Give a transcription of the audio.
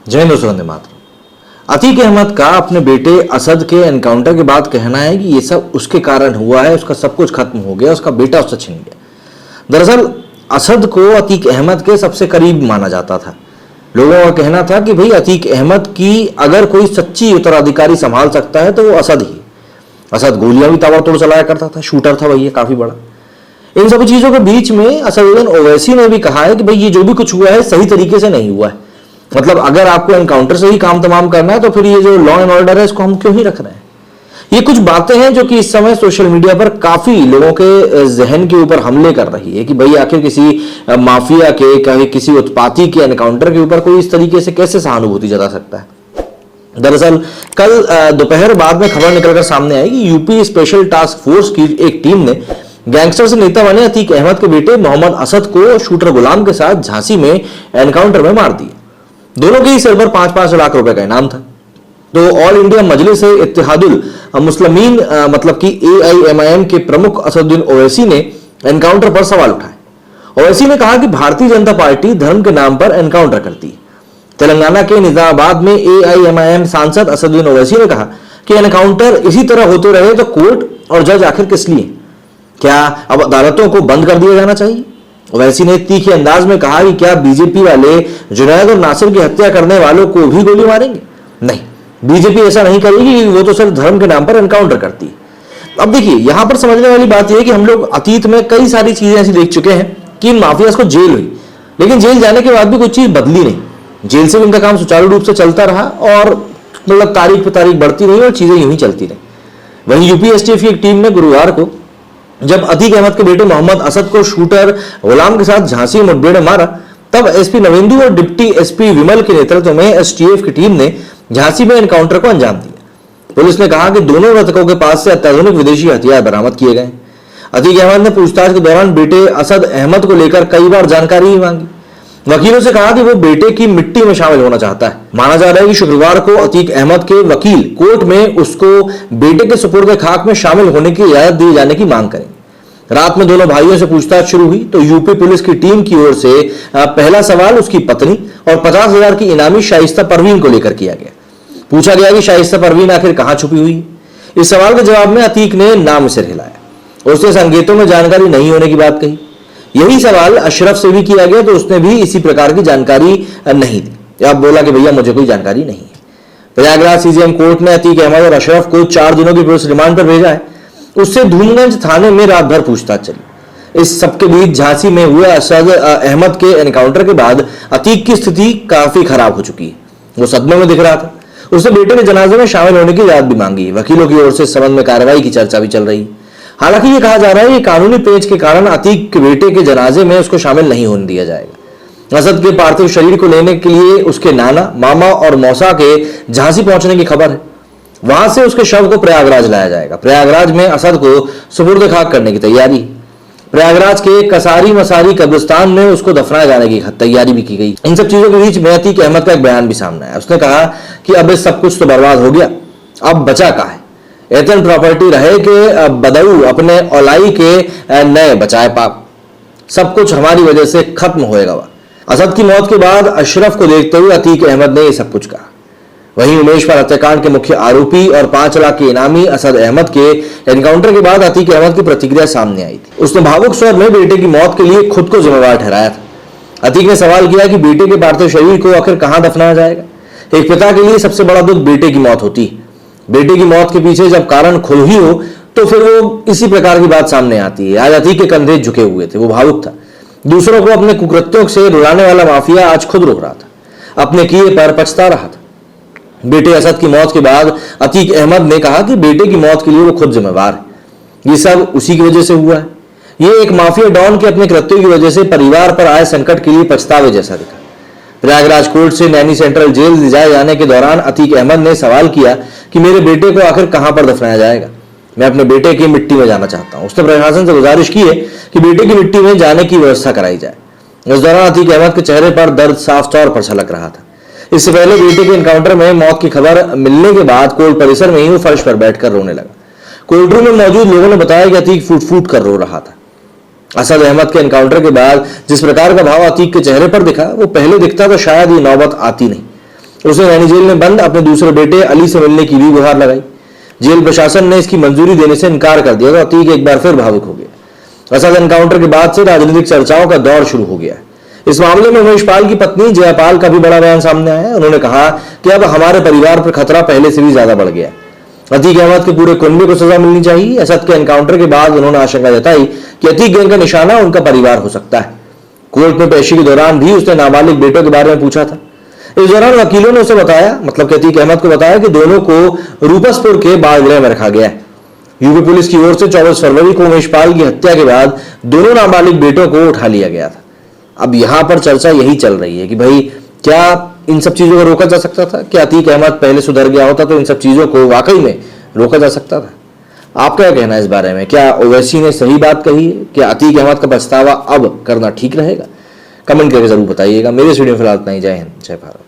जय हिंद दोस्तों, वंदे मातरम। अतीक अहमद का अपने बेटे असद के एनकाउंटर के बाद कहना है कि ये सब उसके कारण हुआ है, उसका सब कुछ खत्म हो गया, उसका बेटा उससे छिन गया। दरअसल असद को अतीक अहमद के सबसे करीब माना जाता था। लोगों का कहना था कि भाई अतीक अहमद की अगर कोई सच्ची उत्तराधिकारी संभाल सकता है तो वो असद ही। असद गोलियां भी ताबड़तोड़ चलाया करता था, शूटर था भाई, ये काफी बड़ा। इन सब चीजों के बीच में असदुद्दीन ओवैसी ने भी कहा है कि भाई ये जो भी कुछ हुआ है सही तरीके से नहीं हुआ है। मतलब अगर आपको एनकाउंटर से ही काम तमाम करना है तो फिर ये जो लॉ एंड ऑर्डर है इसको हम क्यों ही रख रहे हैं। ये कुछ बातें हैं जो कि इस समय सोशल मीडिया पर काफी लोगों के जहन के ऊपर हमले कर रही है कि भाई आखिर किसी माफिया के, किसी उत्पाती के एनकाउंटर के ऊपर कोई इस तरीके से कैसे सहानुभूति जता सकता है। दरअसल कल दोपहर बाद में खबर निकलकर सामने आई कि यूपी स्पेशल टास्क फोर्स की एक टीम ने गैंगस्टर से नेता बने अतीक अहमद के बेटे मोहम्मद असद को शूटर गुलाम के साथ झांसी में एनकाउंटर में मार दिया। दोनों के ही सिर पर 5-5 लाख रुपए का इनाम था। तो ऑल इंडिया मजलिस इत्तेहादुल मुस्लिमीन मतलब कि AIMIM के प्रमुख असदुद्दीन ओवैसी ने एनकाउंटर पर सवाल उठाए। ओवैसी ने कहा कि भारतीय जनता पार्टी धर्म के नाम पर एनकाउंटर करती है। तेलंगाना के निजामाबाद में AIMIM सांसद असदुद्दीन ओवैसी ने कहा कि एनकाउंटर इसी तरह होते रहे तो कोर्ट और जज आखिर किस लिए? क्या अब अदालतों को बंद कर दिया जाना चाहिए? ओवैसी ने तीखे अंदाज में कहा कि क्या बीजेपी वाले जुनैद और नासिर की हत्या करने वालों को भी गोली मारेंगे? नहीं, बीजेपी ऐसा नहीं करेगी, वो तो सिर्फ धर्म के नाम पर एनकाउंटर करती है। अब देखिए, यहां पर समझने वाली बात यह है कि हम लोग अतीत में कई सारी चीजें ऐसी देख चुके हैं कि इन माफियाज को जेल हुई, लेकिन जेल जाने के बाद भी कुछ चीज बदली नहीं। जेल से भी इनका काम सुचारू रूप से चलता रहा और मतलब तारीख पे तारीख बढ़ती रही और चीजें यूं ही चलती रही। वहीं यूपी STF की एक टीम ने गुरुवार को जब अतीक अहमद के बेटे मोहम्मद असद को शूटर गुलाम के साथ झांसी मुठभेड़ में मारा, तब SP नवेंदु और डिप्टी SP विमल के नेतृत्व में STF की टीम ने झांसी में एनकाउंटर को अंजाम दिया। पुलिस ने कहा कि दोनों मृतकों के पास से अत्याधुनिक विदेशी हथियार बरामद किए गए। अतीक अहमद ने पूछताछ के दौरान बेटे असद अहमद को लेकर कई बार जानकारी ही मांगी। वकीलों से कहा कि वो बेटे की मिट्टी में शामिल होना चाहता है। माना जा रहा है कि शुक्रवार को अतीक अहमद के वकील कोर्ट में उसको बेटे के सुपुर्द खाक में शामिल होने की इजाजत दिए जाने की मांग करेंगे। रात में दोनों भाइयों से पूछताछ शुरू हुई तो यूपी पुलिस की टीम की ओर से पहला सवाल उसकी पत्नी और 50,000 की इनामी शाइस्ता परवीन को लेकर किया गया। पूछा गया कि शाइस्ता परवीन आखिर कहां छुपी हुई। इस सवाल के जवाब में अतीक ने नाम सिर हिलाया। उसने संकेतों में जानकारी नहीं होने की बात कही। यही सवाल अशरफ से भी किया गया तो उसने भी इसी प्रकार की जानकारी नहीं दी। अब बोला कि भैया मुझे कोई जानकारी नहीं है। प्रयागराज CJM कोर्ट ने अतीक अहमद और अशरफ को 4 दिनों की पुलिस रिमांड पर भेजा है। उससे धूमगंज थाने में रात भर पूछताछ चली। इस सबके बीच झांसी में हुए असद अहमद के एनकाउंटर के बाद अतीक की स्थिति काफी खराब हो चुकी है। वो सदमे में दिख रहा था। उससे बेटे के जनाजे में शामिल होने की इजाजत भी मांगी। वकीलों की ओर से इस संबंध में कार्रवाई की चर्चा भी चल रही। हालांकि ये कहा जा रहा है कि कानूनी पेच के कारण अतीक के बेटे के जनाजे में उसको शामिल नहीं होने दिया जाएगा। असद के पार्थिव शरीर को लेने के लिए उसके नाना, मामा और मौसा के झांसी पहुंचने की खबर है। वहां से उसके शव को प्रयागराज लाया जाएगा। प्रयागराज में असद को सुपुर्द खाक करने की तैयारी। प्रयागराज के कसारी मसारी कब्रिस्तान में उसको दफनाए जाने की तैयारी भी की गई। इन सब चीजों के बीच में अतीक अहमद का एक बयान भी सामने आया। उसने कहा कि अब सब कुछ तो बर्बाद हो गया, अब बचा क्या है? एतन प्रॉपर्टी रहे कि बदऊ अपने औलाई के नए बचाए पाप, सब कुछ हमारी वजह से खत्म होएगा। असद की मौत के बाद अशरफ को देखते हुए अतीक अहमद ने यह सब कुछ कहा। वहीं उमेश पर हत्याकांड के मुख्य आरोपी और 5 लाख के इनामी असद अहमद के एनकाउंटर के बाद अतीक अहमद की प्रतिक्रिया सामने आई थी। उसने भावुक स्वर में बेटे की मौत के लिए खुद को जिम्मेवार ठहराया था। अतीक ने सवाल किया कि बेटे के पार्थिव शरीर को आखिर कहां दफनाया जाएगा। एक पिता के लिए सबसे बड़ा दुख बेटे की मौत होती है। बेटे की मौत के पीछे जब कारण खुल ही हो तो फिर वो इसी प्रकार की बात सामने आती है। आज अतीक के कंधे झुके हुए थे, वो भावुक था। दूसरों को अपने कुकृत्यों से रुलाने वाला माफिया आज खुद रोक रहा था, अपने किए पर पछता रहा था। बेटे असद की मौत के बाद अतीक अहमद ने कहा कि बेटे की मौत के लिए वो खुद जिम्मेवार है। ये सब उसी की वजह से हुआ है। ये एक माफिया डॉन के अपने कृत्यों की वजह से परिवार पर आए संकट के लिए पछतावे जैसा दिखा। प्रयागराज कोर्ट से नैनी सेंट्रल जेल ले जाए जाने के दौरान अतीक अहमद ने सवाल किया कि मेरे बेटे को आखिर कहां पर दफनाया जाएगा। मैं अपने बेटे की मिट्टी में जाना चाहता हूं। उसने प्रशासन से गुजारिश की है कि बेटे की मिट्टी में जाने की व्यवस्था कराई जाए। इस दौरान अतीक अहमद के चेहरे पर दर्द साफ तौर पर छलक रहा था। इससे पहले बेटे के एनकाउंटर में मौत की खबर मिलने के बाद कोर्ट परिसर में ही वो फर्श पर बैठकर रोने लगा। कोर्ट रूम में मौजूद लोगों ने बताया कि अतीक फूट फूट कर रो रहा था। असद अहमद के एनकाउंटर के बाद जिस प्रकार का भाव अतीक के चेहरे पर दिखा, वो पहले दिखता तो शायद ये नौबत आती नहीं। उसने नैनी जेल में बंद अपने दूसरे बेटे अली से मिलने की भी गुहार लगाई। जेल प्रशासन ने इसकी मंजूरी देने से इनकार कर दिया तो अतीक एक बार फिर भावुक हो गया। असद एनकाउंटर के बाद से राजनीतिक चर्चाओं का दौर शुरू हो गया है। इस मामले में उमेश पाल की पत्नी जयापाल का भी बड़ा बयान सामने आया है। उन्होंने कहा कि अब हमारे परिवार पर खतरा पहले से भी ज्यादा बढ़ गया है। अतीक अहमद के पूरे कुनबे को सजा मिलनी चाहिए। असद के एनकाउंटर के बाद उन्होंने आशंका जताई कि अतीक गैंग का निशाना उनका परिवार हो सकता है। कोर्ट में पेशी के दौरान भी उसने नाबालिग बेटों के बारे में पूछा था। इस दौरान वकीलों ने उसे बताया, मतलब कि अतीक अहमद को बताया कि दोनों को रूपसपुर के बाल गृह में रखा गया है। यूपी पुलिस की ओर से 24 फरवरी को उमेश पाल की हत्या के बाद दोनों नाबालिग बेटों को उठा लिया गया था। अब यहां पर चर्चा यही चल रही है कि भाई क्या इन सब चीजों को रोका जा सकता था? क्या अतीक अहमद पहले सुधर गया होता तो इन सब चीजों को वाकई में रोका जा सकता था? आपका क्या कहना है इस बारे में? क्या ओवैसी ने सही बात कही है? क्या अतीक अहमद का पछतावा अब करना ठीक रहेगा? कमेंट करके जरूर बताइएगा। मेरे इस वीडियो में फिलहाल इतना ही। जय हिंद, जय भारत।